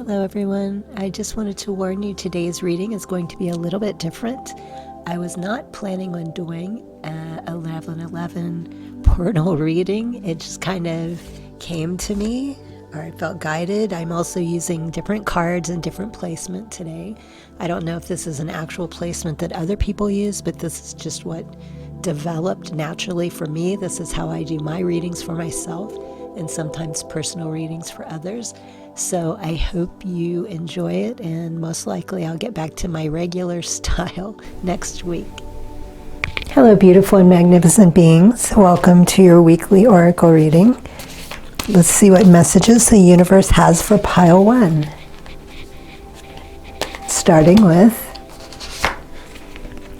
Hello everyone. I just wanted to warn you today's reading is going to be a little bit different. I was not planning on doing a 11/11 portal reading. It just kind of came to me, or I felt guided. I'm also using different cards and different placement today. I don't know if this is an actual placement that other people use, but this is just what developed naturally for me. This is how I do my readings for myself and sometimes personal readings for others. So I hope you enjoy it, and most likely I'll get back to my regular style next week. Hello, beautiful and magnificent beings. Welcome to your weekly oracle reading. Let's see what messages the universe has for pile 1. Starting with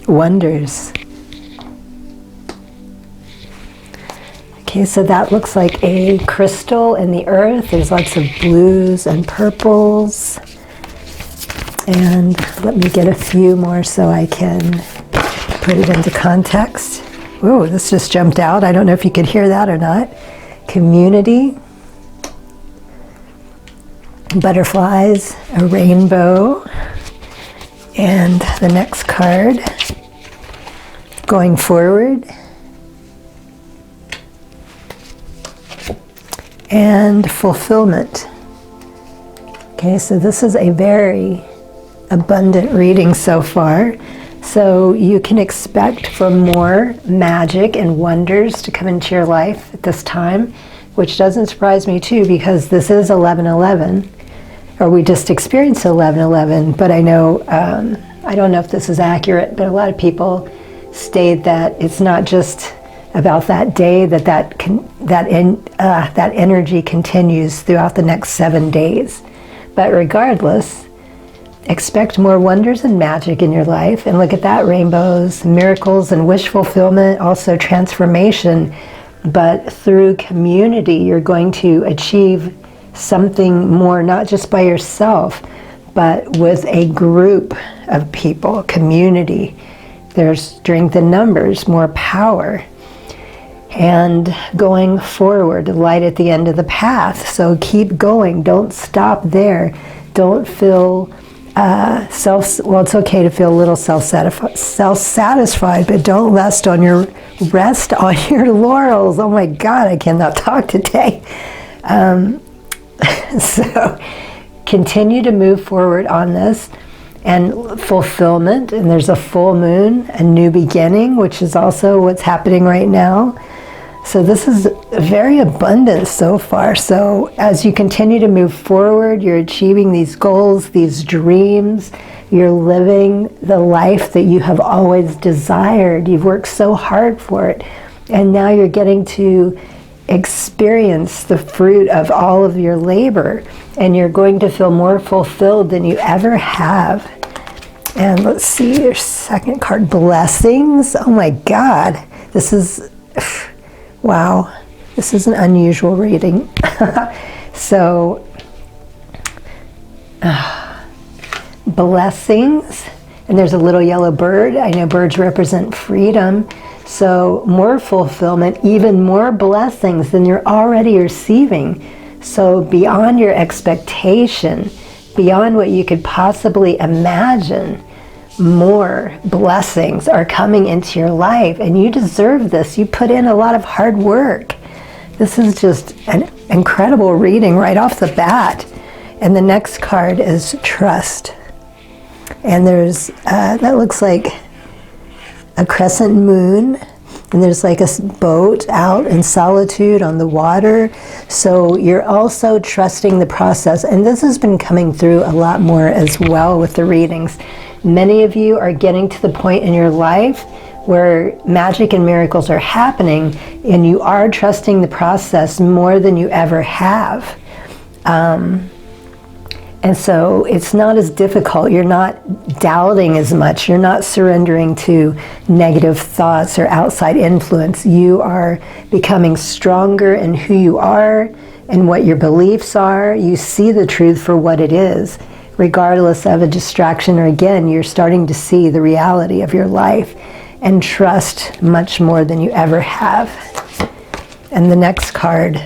wonders. Okay, so that looks like a crystal in the earth. There's lots of blues and purples. And let me get a few more so I can put it into context. Whoa, this just jumped out. I don't know if you could hear that or not. Community, butterflies, a rainbow, and the next card, going forward, and fulfillment. Okay, so this is a very abundant reading so far. So you can expect for more magic and wonders to come into your life at this time, which doesn't surprise me too, because this is 11/11, or we just experienced 11/11. But I know, I don't know if this is accurate, but a lot of people state that it's not just about that day, that energy continues throughout the next 7 days. But regardless, expect more wonders and magic in your life. And look at that, rainbows, miracles, and wish fulfillment, also transformation. But through community, you're going to achieve something more, not just by yourself, but with a group of people, community. There's strength in numbers, more power. And going forward, light at the end of the path. So keep going. Don't stop there. Don't feel well, it's okay to feel a little self-satisfied, but don't rest on your laurels. Oh my God, I cannot talk today. So continue to move forward on this. And fulfillment, and there's a full moon, a new beginning, which is also what's happening right now. So this is very abundant so far. So as you continue to move forward, you're achieving these goals, these dreams, you're living the life that you have always desired. You've worked so hard for it, and now you're getting to experience the fruit of all of your labor, and you're going to feel more fulfilled than you ever have. And let's see your second card, blessings. Oh my God, this is, wow, this is an unusual reading. So, blessings, and there's a little yellow bird. I know birds represent freedom. So more fulfillment, even more blessings than you're already receiving. So beyond your expectation, beyond what you could possibly imagine, more blessings are coming into your life, and you deserve this. You put in a lot of hard work. This is just an incredible reading right off the bat. And the next card is trust. And there's, that looks like a crescent moon, and there's like a boat out in solitude on the water. So you're also trusting the process, and this has been coming through a lot more as well with the readings. Many of you are getting to the point in your life where magic and miracles are happening, and you are trusting the process more than you ever have. And so it's not as difficult. You're not doubting as much. You're not surrendering to negative thoughts or outside influence. You are becoming stronger in who you are and what your beliefs are. You see the truth for what it is, regardless of a distraction, or again, you're starting to see the reality of your life and trust much more than you ever have. And the next card,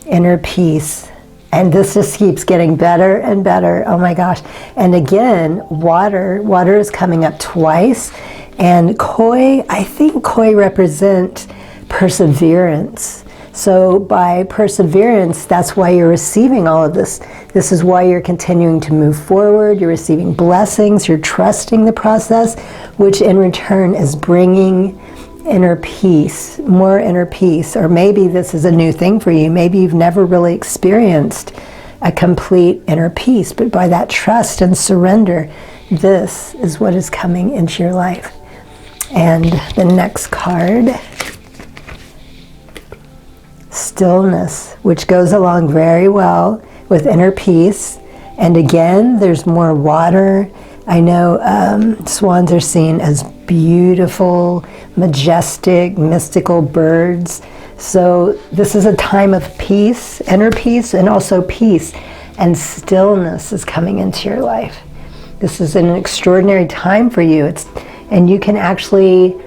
inner peace. And this just keeps getting better and better. Oh my gosh. And again, water is coming up twice. And koi, I think koi represent perseverance. So by perseverance, that's why you're receiving all of this. This is why you're continuing to move forward. You're receiving blessings. You're trusting the process, which in return is bringing inner peace, more inner peace. Or maybe this is a new thing for you. Maybe you've never really experienced a complete inner peace, but by that trust and surrender, this is what is coming into your life. And the next card, stillness, which goes along very well with inner peace. And again, there's more water. I know swans are seen as beautiful, majestic, mystical birds. So this is a time of peace, inner peace, and also peace. And stillness is coming into your life. This is an extraordinary time for you. And you can actually,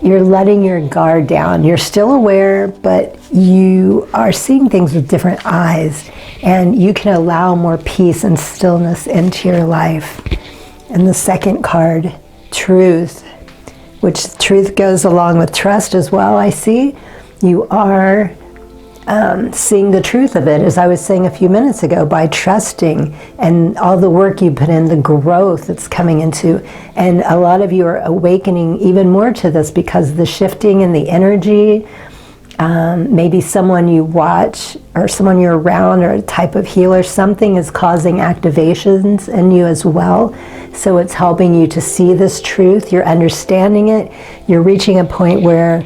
you're letting your guard down. You're still aware, but you are seeing things with different eyes. And you can allow more peace and stillness into your life. And the second card, truth, which truth goes along with trust as well, I see. You are seeing the truth of it, as I was saying a few minutes ago, by trusting and all the work you put in, the growth that's coming into. And a lot of you are awakening even more to this because the shifting in the energy, maybe someone you watch or someone you're around or a type of healer, something is causing activations in you as well. So it's helping you to see this truth. You're understanding it. You're reaching a point where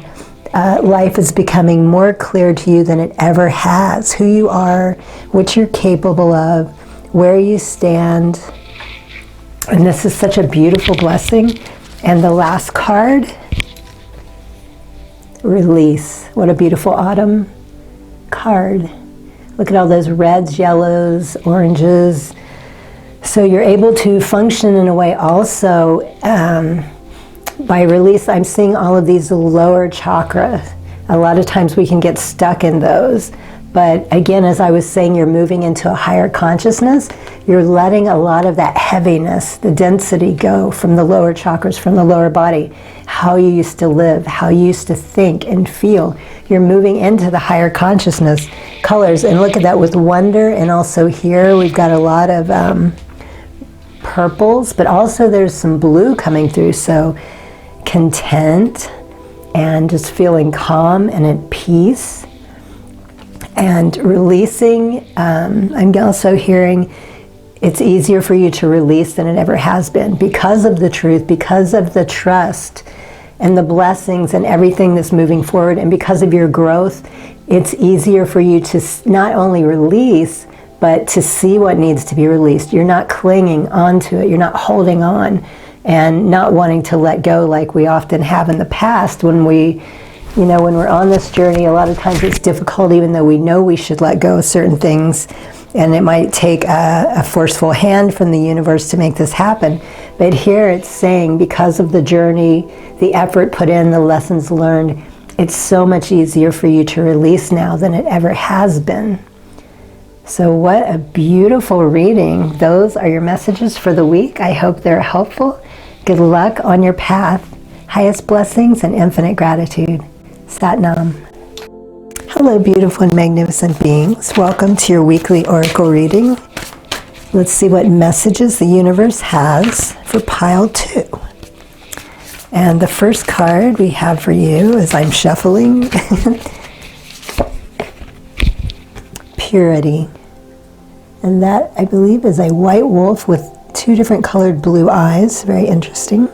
life is becoming more clear to you than it ever has. Who you are, what you're capable of, where you stand. And this is such a beautiful blessing. And the last card, release. What a beautiful autumn card. Look at all those reds, yellows, oranges. So you're able to function in a way also by release. I'm seeing all of these lower chakras. A lot of times we can get stuck in those. But again, as I was saying, you're moving into a higher consciousness. You're letting a lot of that heaviness, the density go from the lower chakras, from the lower body. How you used to live, how you used to think and feel. You're moving into the higher consciousness colors. And look at that with wonder. And also here we've got a lot of purples, but also there's some blue coming through. So content and just feeling calm and at peace and releasing. I'm also hearing it's easier for you to release than it ever has been because of the truth, because of the trust and the blessings and everything that's moving forward, and because of your growth. It's easier for you to not only release, but to see what needs to be released. You're not clinging onto it. You're not holding on and not wanting to let go like we often have in the past when we, when we're on this journey. A lot of times it's difficult, even though we know we should let go of certain things. And it might take a forceful hand from the universe to make this happen. But here it's saying because of the journey, the effort put in, the lessons learned, it's so much easier for you to release now than it ever has been. So what a beautiful reading. Those are your messages for the week. I hope they're helpful. Good luck on your path. Highest blessings and infinite gratitude. Sat Nam. Hello, beautiful and magnificent beings. Welcome to your weekly oracle reading. Let's see what messages the universe has for pile 2. And the first card we have for you, as I'm shuffling, Purity. And that, I believe, is a white wolf with 2 different colored blue eyes. Very interesting.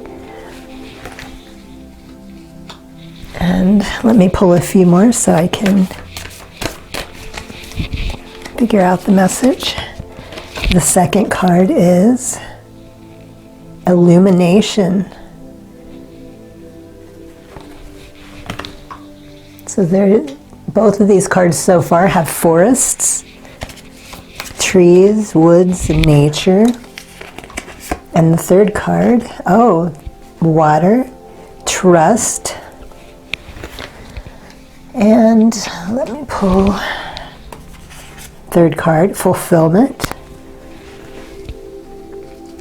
And let me pull a few more so I can figure out the message. The second card is Illumination. So both of these cards so far have forests, trees, woods, and nature. And the third card, water, trust. And let me pull third card, fulfillment.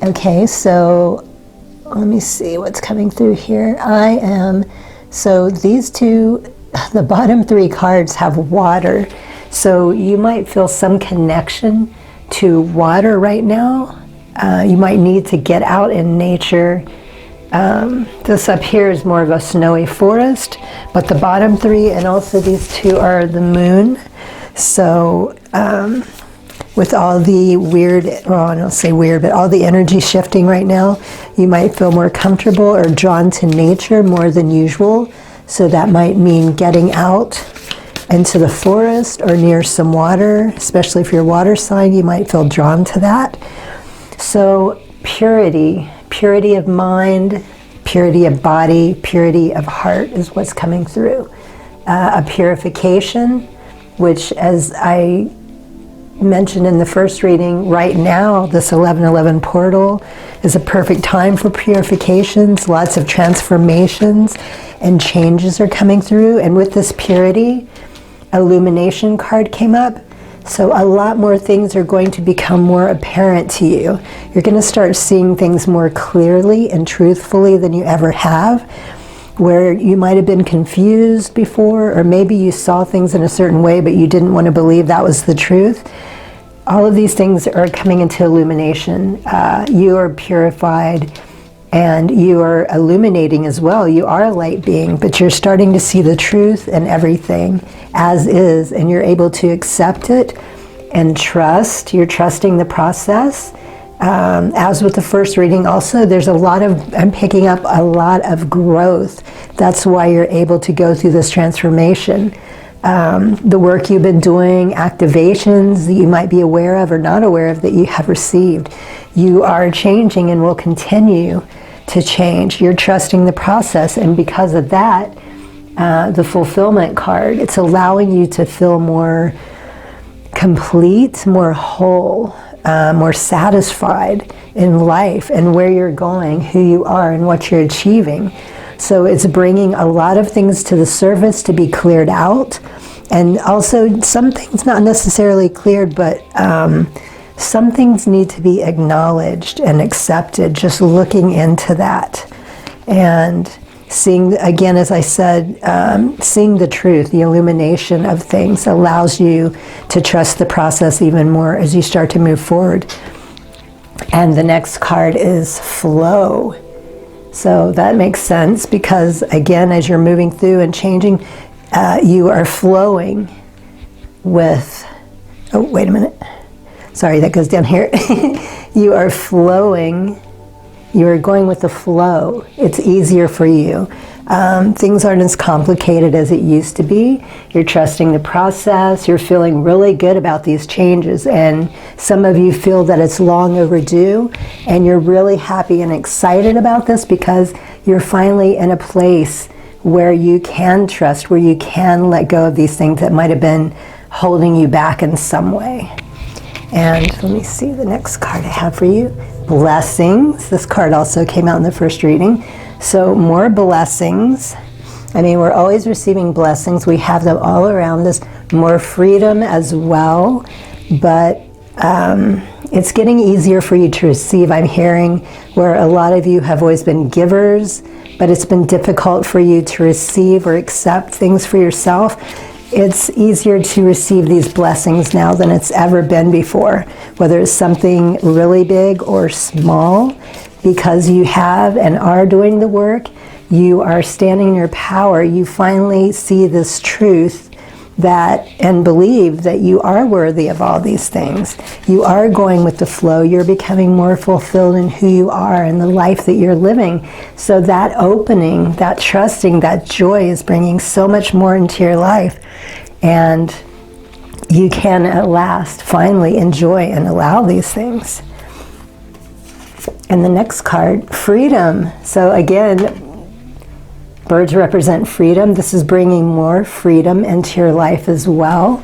Okay, so let me see what's coming through here. So these two, the bottom three cards have water. So you might feel some connection to water right now. You might need to get out in nature. This up here is more of a snowy forest, but the bottom three and also these two are the moon. So with all the weird, well, I don't say weird, but all the energy shifting right now, you might feel more comfortable or drawn to nature more than usual. So that might mean getting out into the forest or near some water, especially if you're a water sign, you might feel drawn to that. So purity of mind, purity of body, purity of heart is what's coming through. A purification, which, as I mentioned in the first reading, right now this 1111 portal is a perfect time for purifications. Lots of transformations and changes are coming through, and with this purity, illumination card came up. So a lot more things are going to become more apparent to you. You're going to start seeing things more clearly and truthfully than you ever have, where you might have been confused before, or maybe you saw things in a certain way but you didn't want to believe that was the truth. All of these things are coming into illumination. You are purified and you are illuminating as well. You are a light being, but you're starting to see the truth and everything as is, and you're able to accept it and trust. You're trusting the process. As with the first reading also, there's a lot of, I'm picking up a lot of growth. That's why you're able to go through this transformation. The work you've been doing, activations that you might be aware of or not aware of that you have received. You are changing and will continue to change. You're trusting the process, and because of that, the fulfillment card, it's allowing you to feel more complete, more whole, more satisfied in life and where you're going, who you are, and what you're achieving. So it's bringing a lot of things to the surface to be cleared out. And also some things not necessarily cleared, but some things need to be acknowledged and accepted, just looking into that. And seeing, again, as I said, seeing the truth, the illumination of things allows you to trust the process even more as you start to move forward. And the next card is flow. So that makes sense because, again, as you're moving through and changing, you are flowing with, oh, wait a minute. Sorry, that goes down here. You are flowing. You are going with the flow. It's easier for you. Things aren't as complicated as it used to be. You're trusting the process. You're feeling really good about these changes. And some of you feel that it's long overdue. And you're really happy and excited about this because you're finally in a place where you can trust, where you can let go of these things that might have been holding you back in some way. And let me see the next card I have for you. Blessings. This card also came out in the first reading. So more blessings. I mean, we're always receiving blessings. We have them all around us. More freedom as well. But it's getting easier for you to receive. I'm hearing where a lot of you have always been givers, but it's been difficult for you to receive or accept things for yourself. It's easier to receive these blessings now than it's ever been before, whether it's something really big or small, because you have and are doing the work. You are standing in your power. You finally see this truth that and believe that you are worthy of all these things. You are going with the flow. You're becoming more fulfilled in who you are and the life that you're living. So that opening, that trusting, that joy is bringing so much more into your life. And you can at last finally enjoy and allow these things. And the next card, freedom. So again, birds represent freedom. This is bringing more freedom into your life as well.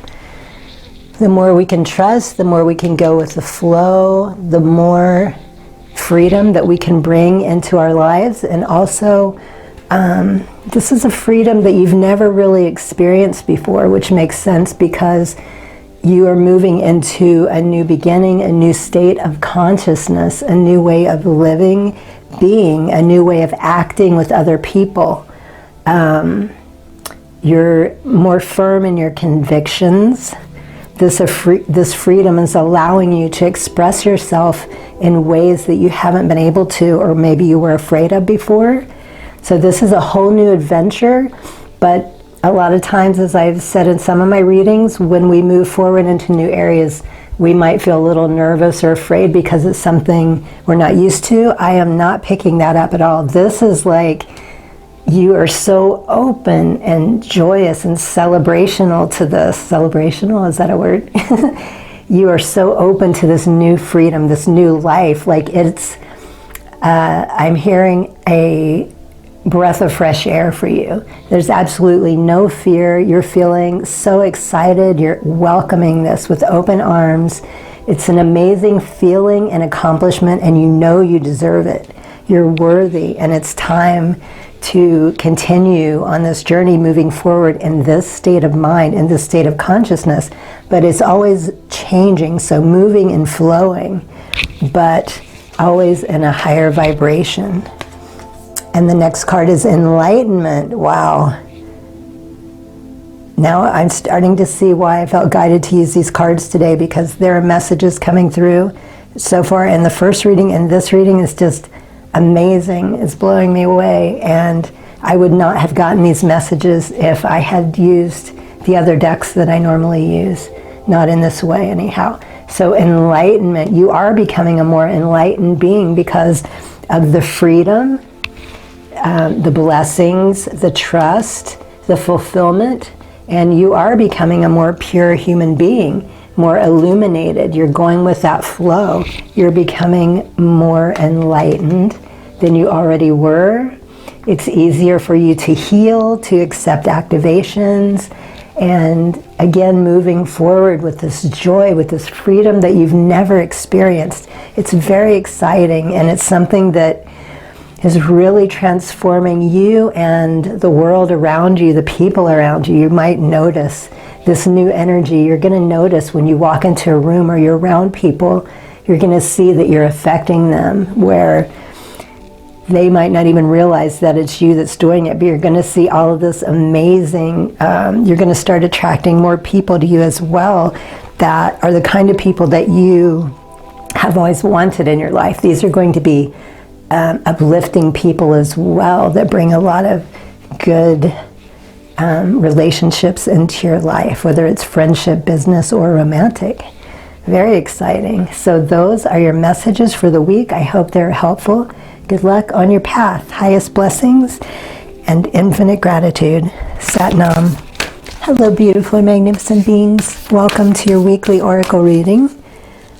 The more we can trust, the more we can go with the flow, the more freedom that we can bring into our lives. And also, this is a freedom that you've never really experienced before, which makes sense because you are moving into a new beginning, a new state of consciousness, a new way of living, being, a new way of acting with other people. You're more firm in your convictions. This freedom is allowing you to express yourself in ways that you haven't been able to, or maybe you were afraid of before. So this is a whole new adventure, but a lot of times, as I've said in some of my readings, when we move forward into new areas, we might feel a little nervous or afraid because it's something we're not used to. I am not picking that up at all. This is like, you are so open and joyous and celebrational to this. Celebrational, is that a word? You are so open to this new freedom, this new life. Like it's, I'm hearing a breath of fresh air for you. There's absolutely no fear. You're feeling so excited. You're welcoming this with open arms. It's an amazing feeling and accomplishment, and you know you deserve it. You're worthy, and it's time to continue on this journey moving forward in this state of mind, in this state of consciousness. But it's always changing, so moving and flowing, but always in a higher vibration. And the next card is enlightenment. Wow. Now I'm starting to see why I felt guided to use these cards today, because there are messages coming through so far in the first reading, and this reading is just amazing. It's blowing me away, and I would not have gotten these messages if I had used the other decks that I normally use, not in this way anyhow. So enlightenment, you are becoming a more enlightened being because of the freedom, the blessings, the trust, the fulfillment, and you are becoming a more pure human being, more illuminated. You're going with that flow. You're becoming more enlightened than you already were. It's easier for you to heal, to accept activations, and again, moving forward with this joy, with this freedom that you've never experienced. It's very exciting, and it's something that is really transforming you and the world around you, the people around you. You might notice this new energy. You're going to notice when you walk into a room or you're around people, you're going to see that you're affecting them, where they might not even realize that it's you that's doing it, but you're going to see all of this amazing, you're going to start attracting more people to you as well that are the kind of people that you have always wanted in your life. These are going to be uplifting people as well, that bring a lot of good relationships into your life, whether it's friendship, business, or romantic. Very exciting. So those are your messages for the week. I hope they're helpful. Good luck on your path. Highest blessings and infinite gratitude. Sat Nam. Hello, beautiful and magnificent beings. Welcome to your weekly oracle reading.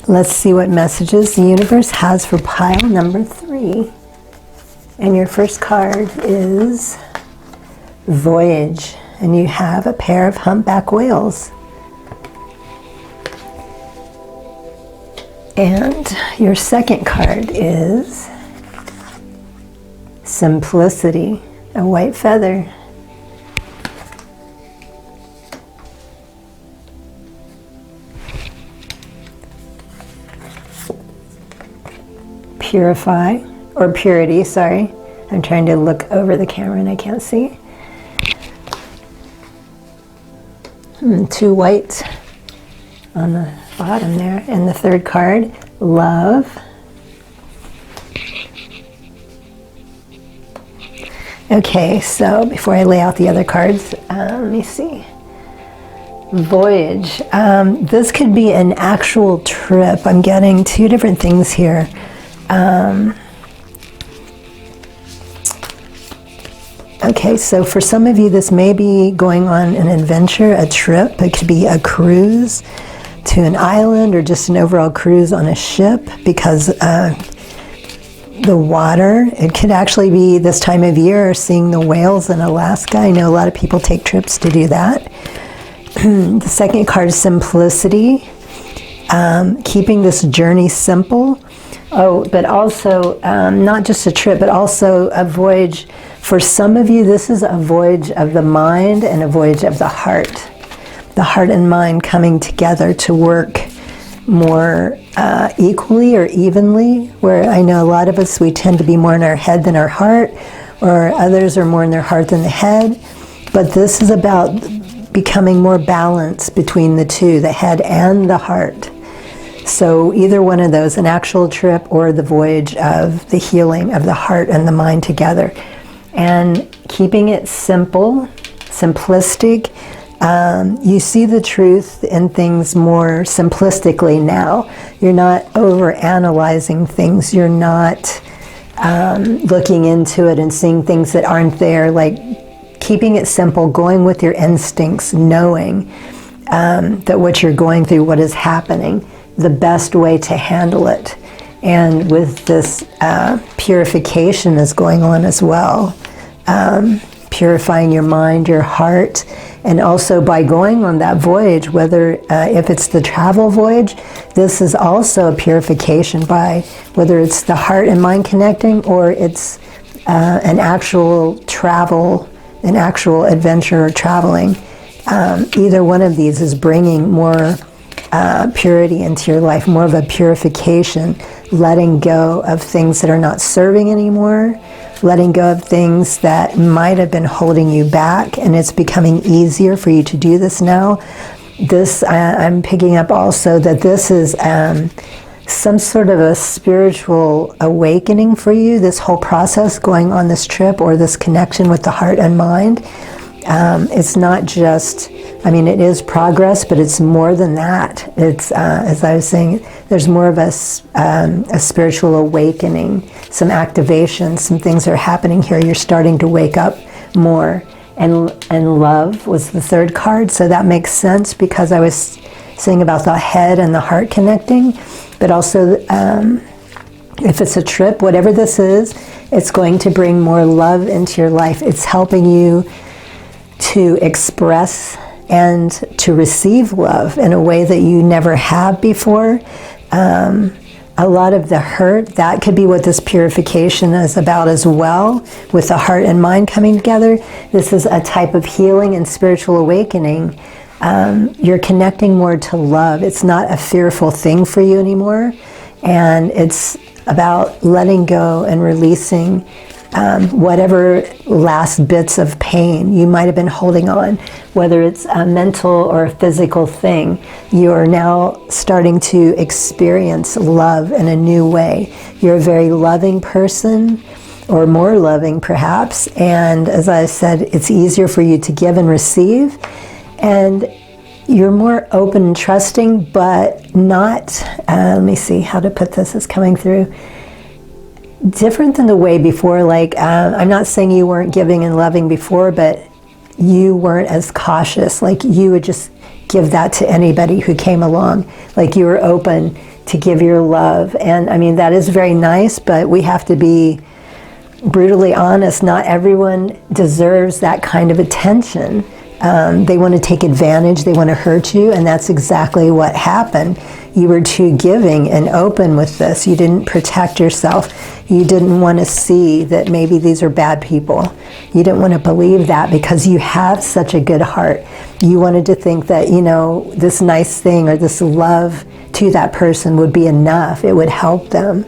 Let's see what messages the universe has for pile number 3. And your first card is Voyage. And you have a pair of humpback whales. And your second card is Simplicity, a white feather. Purify, or purity, sorry. I'm trying to look over the camera and I can't see. 2 whites on the bottom there. And the third card, Love. Okay, so before I lay out the other cards, let me see. Voyage. This could be an actual trip. I'm getting 2 different things here. Okay, so for some of you, this may be going on an adventure, a trip. It could be a cruise to an island, or just an overall cruise on a ship, because the water, it could actually be this time of year, seeing the whales in Alaska. I know a lot of people take trips to do that. The second card is Simplicity, keeping this journey simple. Oh, but also not just a trip, but also a voyage. For some of you, this is a voyage of the mind and a voyage of the heart. the heart and mind coming together to work more equally or evenly, where I know a lot of us, we tend to be more in our head than our heart, or others are more in their heart than the head. But this is about becoming more balanced between the two, the head and the heart. So either one of those, an actual trip or the voyage of the healing of the heart and the mind together. And keeping it simple, simplistic. You see the truth in things more simplistically now. You're not over-analyzing things. You're not looking into it and seeing things that aren't there. Like keeping it simple, going with your instincts, knowing that what you're going through, what is happening, the best way to handle it. And with this purification is going on as well. Purifying your mind, your heart, and also by going on that voyage, whether if it's the travel voyage, this is also a purification by whether it's the heart and mind connecting or it's an actual travel, an actual adventure or traveling. Either one of these is bringing more purity into your life, more of a purification, letting go of things that are not serving anymore, letting go of things that might have been holding you back, and it's becoming easier for you to do this now. This, I'm picking up also that this is some sort of a spiritual awakening for you, this whole process going on this trip or this connection with the heart and mind. It's not just, I mean, it is progress, but it's more than that. It's, as I was saying, there's more of a spiritual awakening, some activation, some things are happening here. You're starting to wake up more. And love was the third card, so that makes sense because I was saying about the head and the heart connecting, but also if it's a trip, whatever this is, it's going to bring more love into your life. It's helping you to express and to receive love in a way that you never have before. A lot of the hurt, that could be what this purification is about as well, with the heart and mind coming together. This is a type of healing and spiritual awakening. You're connecting more to love. It's not a fearful thing for you anymore. And it's about letting go and releasing whatever last bits of pain you might have been holding on, whether it's a mental or a physical thing. You are now starting to experience love in a new way. You're a very loving person, or more loving perhaps, and as I said, it's easier for you to give and receive, and you're more open and trusting, but not, let me see how to put this, it's coming through. Different than the way before, like I'm not saying you weren't giving and loving before, but you weren't as cautious, like you would just give that to anybody who came along, like you were open to give your love. And I mean, that is very nice, but we have to be brutally honest, not everyone deserves that kind of attention. They want to take advantage, they want to hurt you, and that's exactly what happened. You were too giving and open with this. You didn't protect yourself. You didn't want to see that maybe these are bad people. You didn't want to believe that because you have such a good heart. You wanted to think that, you know, this nice thing or this love to that person would be enough. It would help them.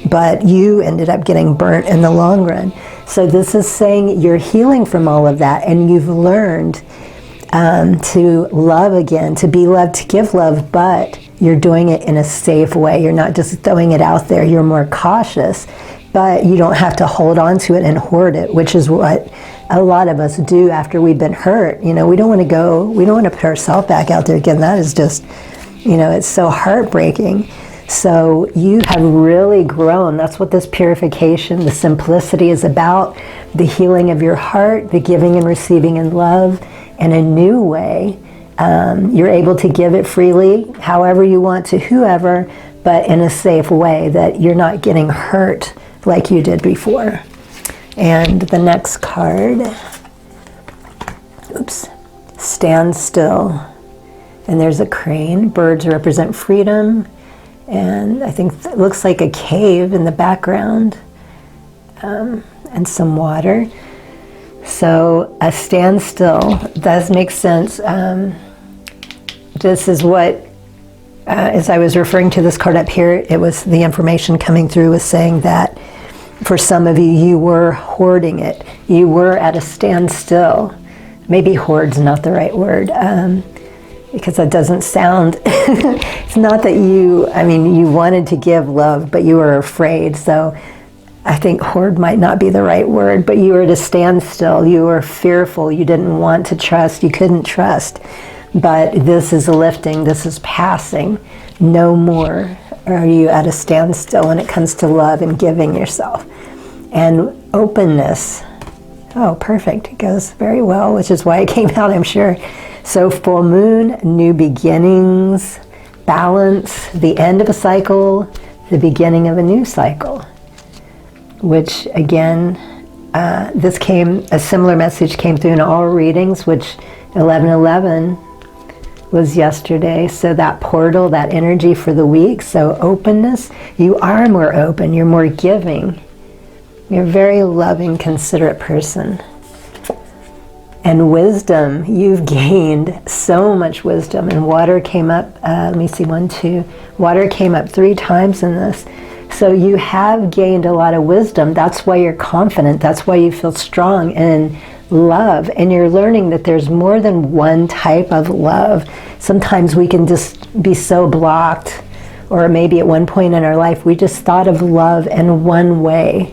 But you ended up getting burnt in the long run. So this is saying you're healing from all of that, and you've learned to love again, to be loved, to give love, but you're doing it in a safe way. You're not just throwing it out there. You're more cautious, but you don't have to hold on to it and hoard it, which is what a lot of us do after we've been hurt. You know, we don't want to go, we don't want to put ourselves back out there again. That is just, you know, it's so heartbreaking. So you have really grown. That's what this purification, the simplicity is about, the healing of your heart, the giving and receiving in love in a new way. You're able to give it freely, however you want to whoever, but in a safe way that you're not getting hurt like you did before. And the next card, oops, stand still. And there's a crane. Birds represent freedom. And I think it looks like a cave in the background, and some water. So a standstill does make sense. this is what, as I was referring to this card up here, it was the information coming through was saying that for some of you, you were hoarding it. You were at a standstill. Maybe hoard's not the right word, because that doesn't sound, it's not that you, I mean, you wanted to give love, but you were afraid. So I think hoard might not be the right word, but you were at a standstill. You were fearful. You didn't want to trust. You couldn't trust. But this is lifting. This is passing. No more are you at a standstill when it comes to love and giving yourself. And openness. Oh, perfect. It goes very well, which is why it came out, I'm sure. So full moon, new beginnings, balance, the end of a cycle, the beginning of a new cycle. Which again, a similar message came through in all readings, which 11/11 was yesterday. So that portal, that energy for the week. So openness, you are more open, you're more giving. You're a very loving, considerate person. And wisdom, you've gained so much wisdom. And water came up, let me see, 1, 2. Water came up 3 times in this. So you have gained a lot of wisdom. That's why you're confident. That's why you feel strong in love. And you're learning that there's more than one type of love. Sometimes we can just be so blocked, or maybe at one point in our life, we just thought of love in one way.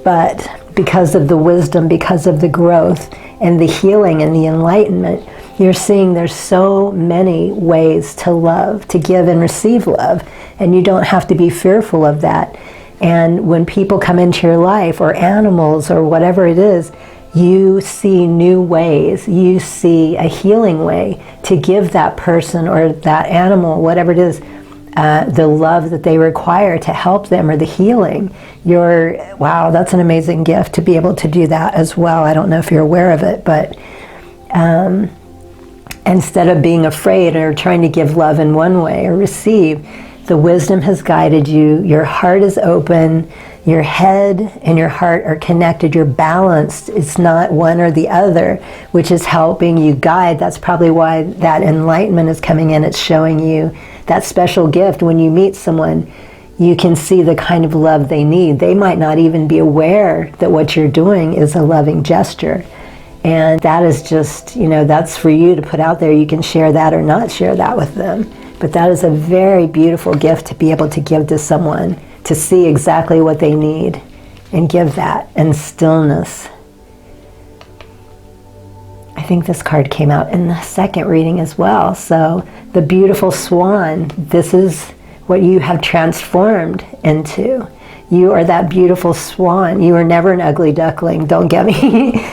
But because of the wisdom, because of the growth and the healing and the enlightenment, you're seeing there's so many ways to love, to give and receive love. And you don't have to be fearful of that. And when people come into your life, or animals, or whatever it is, you see new ways. You see a healing way to give that person or that animal, whatever it is, the love that they require to help them, or the healing. Wow, that's an amazing gift to be able to do that as well. I don't know if you're aware of it, but instead of being afraid or trying to give love in one way or receive, the wisdom has guided you. Your heart is open. Your head and your heart are connected. You're balanced. It's not one or the other, which is helping you guide. That's probably why that enlightenment is coming in. It's showing you that special gift. When you meet someone, you can see the kind of love they need. They might not even be aware that what you're doing is a loving gesture. And that is just, that's for you to put out there. You can share that or not share that with them. But that is a very beautiful gift to be able to give to someone, to see exactly what they need and give that, and stillness. I think this card came out in the second reading as well. So the beautiful swan, this is what you have transformed into. You are that beautiful swan. You were never an ugly duckling, don't get me.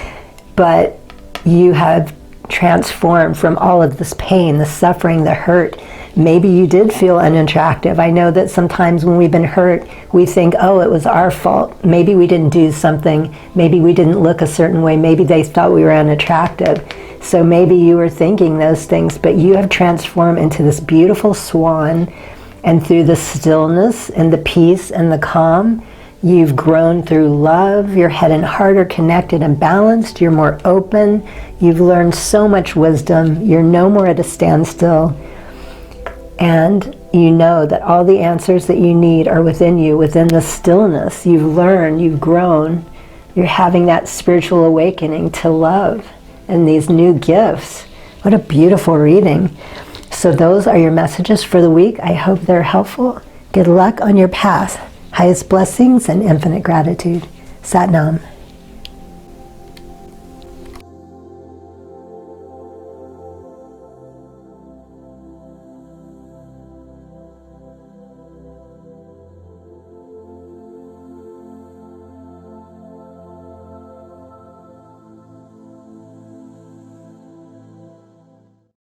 But you have transformed from all of this pain, the suffering, the hurt. Maybe you did feel unattractive. I know that sometimes when we've been hurt, we think, oh, it was our fault. Maybe we didn't do something. Maybe we didn't look a certain way. Maybe they thought we were unattractive. So maybe you were thinking those things, but you have transformed into this beautiful swan. And through the stillness and the peace and the calm, you've grown through love. Your head and heart are connected and balanced. You're more open. You've learned so much wisdom. You're no more at a standstill. And you know that all the answers that you need are within you, within the stillness. You've learned, you've grown. You're having that spiritual awakening to love and these new gifts. What a beautiful reading. So those are your messages for the week. I hope they're helpful. Good luck on your path. Highest blessings and infinite gratitude. Sat Nam.